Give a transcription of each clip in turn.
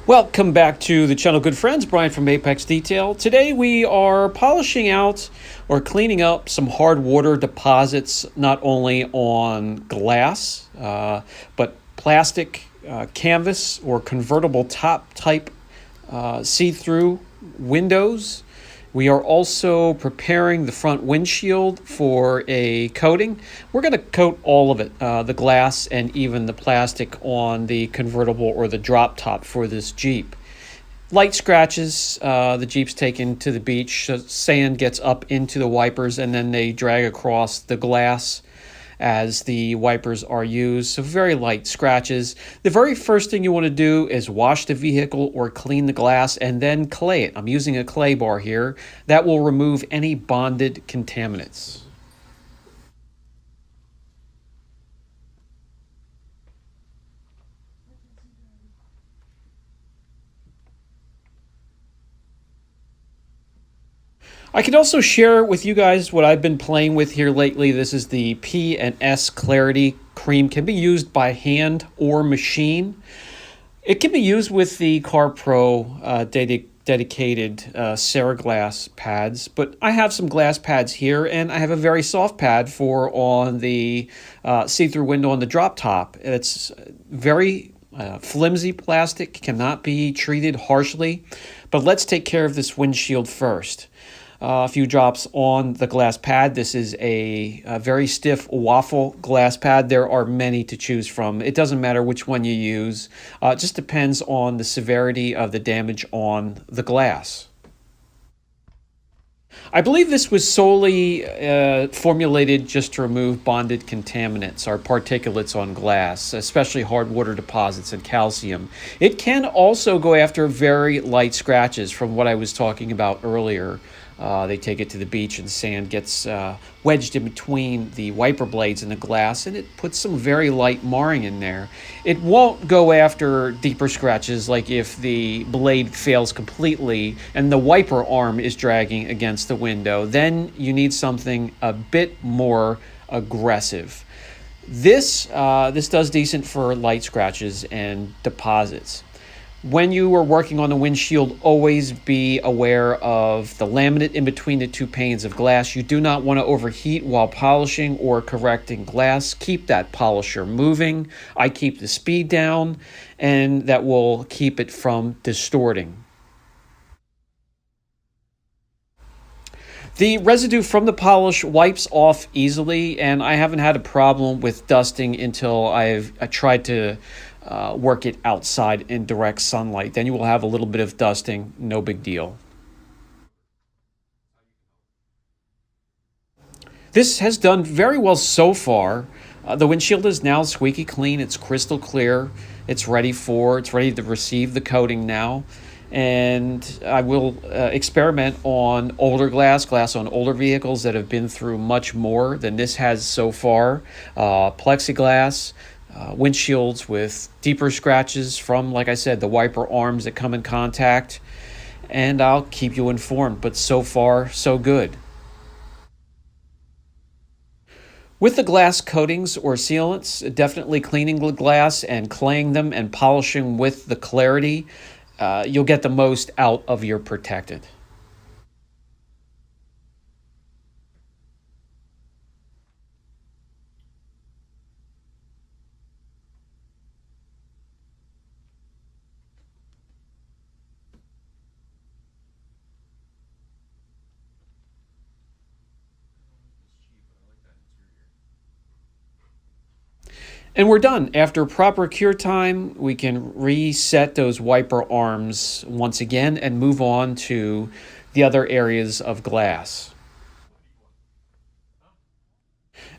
Welcome back to the channel, good friends. Brian from Apex Detail. Today we are polishing out or cleaning up some hard water deposits, not only on glass, but plastic, canvas, or convertible top type see-through windows. We are also preparing the front windshield for a coating. We're going to coat all of it, the glass and even the plastic on the convertible or the drop top for this Jeep. Light scratches, the Jeep's taken to the beach, sand gets up into the wipers and then they drag across the glass as the wipers are used, so very light scratches. The very first thing you want to do is wash the vehicle or clean the glass and then clay it. I'm using a clay bar here. That will remove any bonded contaminants. I can also share with you guys what I've been playing with here lately. This is the P&S Clarity Cream. Can be used by hand or machine. It can be used with the CarPro dedicated Ceraglass pads, but I have some glass pads here, and I have a very soft pad for on the see-through window on the drop top. It's very flimsy plastic, cannot be treated harshly, but let's take care of this windshield first. A few drops on the glass pad. This is a very stiff waffle glass pad. There are many to choose from. It doesn't matter which one you use. It just depends on the severity of the damage on the glass. I believe this was solely formulated just to remove bonded contaminants or particulates on glass, especially hard water deposits and calcium. It can also go after very light scratches from what I was talking about earlier. They take it to the beach and sand gets wedged in between the wiper blades and the glass, and it puts some very light marring in there. It won't go after deeper scratches, like if the blade fails completely and the wiper arm is dragging against the window. Then you need something a bit more aggressive. This does decent for light scratches and deposits. When you are working on the windshield, always be aware of the laminate in between the two panes of glass. You do not want to overheat while polishing or correcting glass. Keep that polisher moving. I keep the speed down, and that will keep it from distorting. The residue from the polish wipes off easily, and I haven't had a problem with dusting until I tried to work it outside in direct sunlight. Then you will have a little bit of dusting, no big deal. This has done very well so far. The windshield is now squeaky clean. It's crystal clear. It's ready to receive the coating now. And I will experiment on older glass on older vehicles that have been through much more than this has so far. Plexiglass, windshields with deeper scratches from, like I said, the wiper arms that come in contact, and I'll keep you informed, but so far, so good. With the glass coatings or sealants, definitely cleaning the glass and claying them and polishing with the clarity, you'll get the most out of your protectant. And we're done. After proper cure time, we can reset those wiper arms once again and move on to the other areas of glass.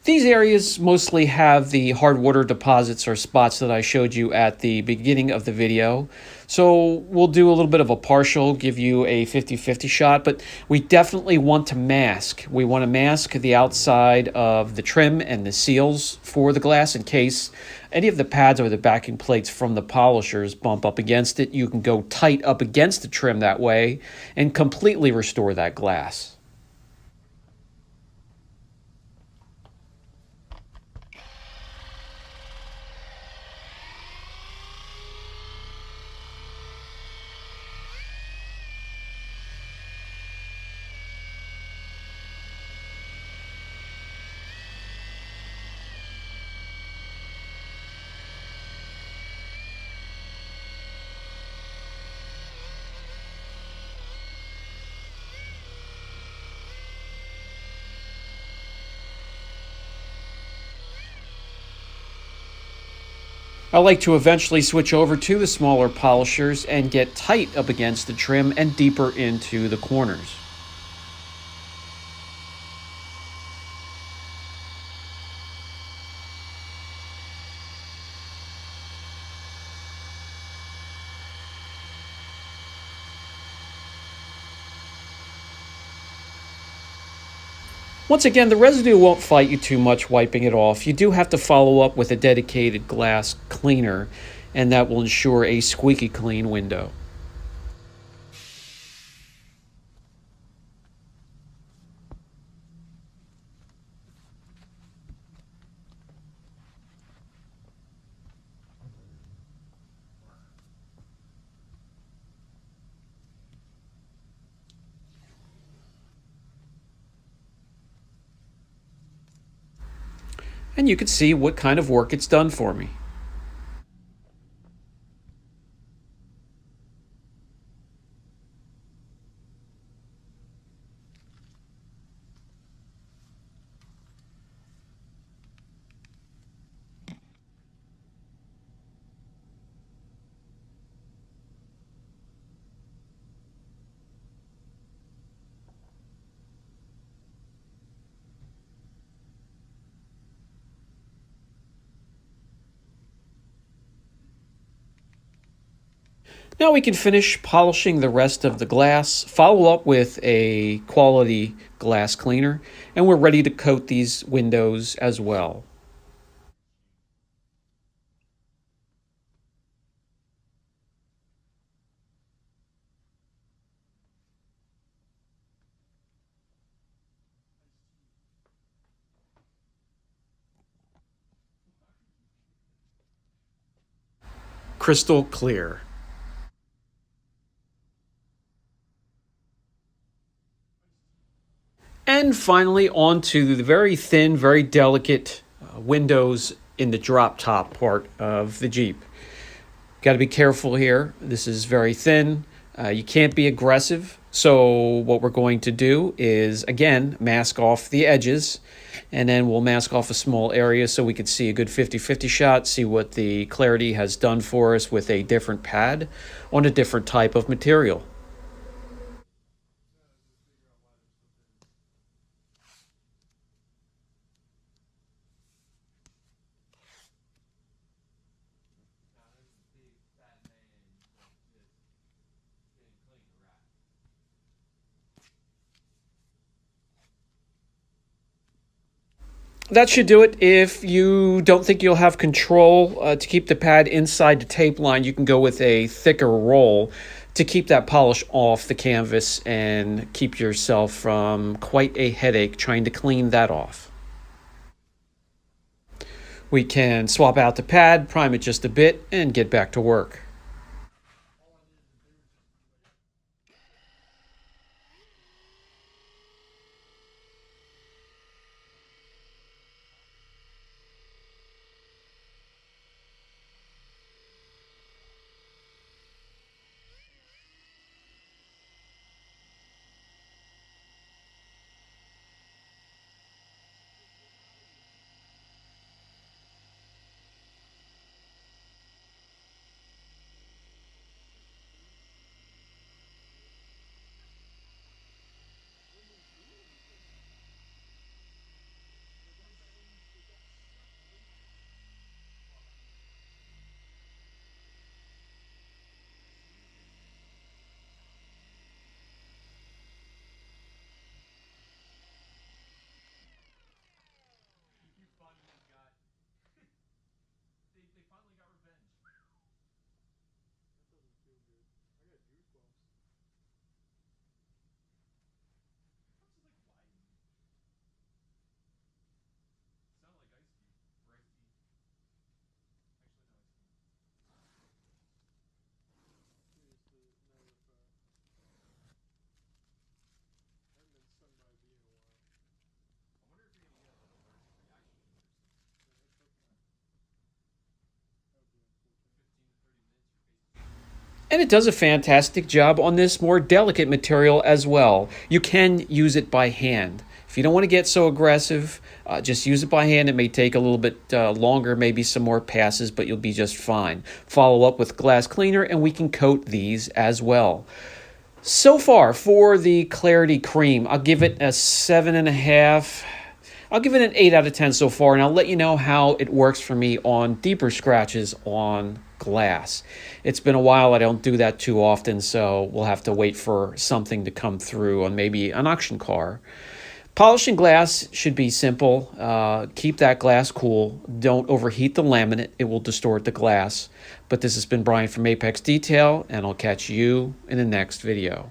These areas mostly have the hard water deposits or spots that I showed you at the beginning of the video. So we'll do a little bit of a partial, give you a 50-50 shot, but we definitely want to mask. We want to mask the outside of the trim and the seals for the glass in case any of the pads or the backing plates from the polishers bump up against it. You can go tight up against the trim that way and completely restore that glass. I like to eventually switch over to the smaller polishers and get tight up against the trim and deeper into the corners. Once again, the residue won't fight you too much wiping it off. You do have to follow up with a dedicated glass cleaner, and that will ensure a squeaky clean window. And you can see what kind of work it's done for me. Now we can finish polishing the rest of the glass, follow up with a quality glass cleaner, and we're ready to coat these windows as well. Crystal clear. And finally, on to the very thin, very delicate windows in the drop top part of the Jeep. Got to be careful here. This is very thin. You can't be aggressive. So what we're going to do is, again, mask off the edges, and then we'll mask off a small area so we can see a good 50-50 shot, see what the clarity has done for us with a different pad on a different type of material. That should do it. If you don't think you'll have control to keep the pad inside the tape line, you can go with a thicker roll to keep that polish off the canvas and keep yourself from quite a headache trying to clean that off. We can swap out the pad, prime it just a bit, and get back to work. And it does a fantastic job on this more delicate material as well. You can use it by hand. If you don't want to get so aggressive, just use it by hand. It may take a little bit longer, maybe some more passes, but you'll be just fine. Follow up with glass cleaner, and we can coat these as well. So far, for the Clarity Cream, I'll give it a 7.5. I'll give it an 8 out of 10 so far, and I'll let you know how it works for me on deeper scratches on glass. It's been a while. I don't do that too often, so we'll have to wait for something to come through on maybe an auction car. Polishing glass should be simple. Keep that glass cool. Don't overheat the laminate. It will distort the glass. But this has been Brian from Apex Detail, and I'll catch you in the next video.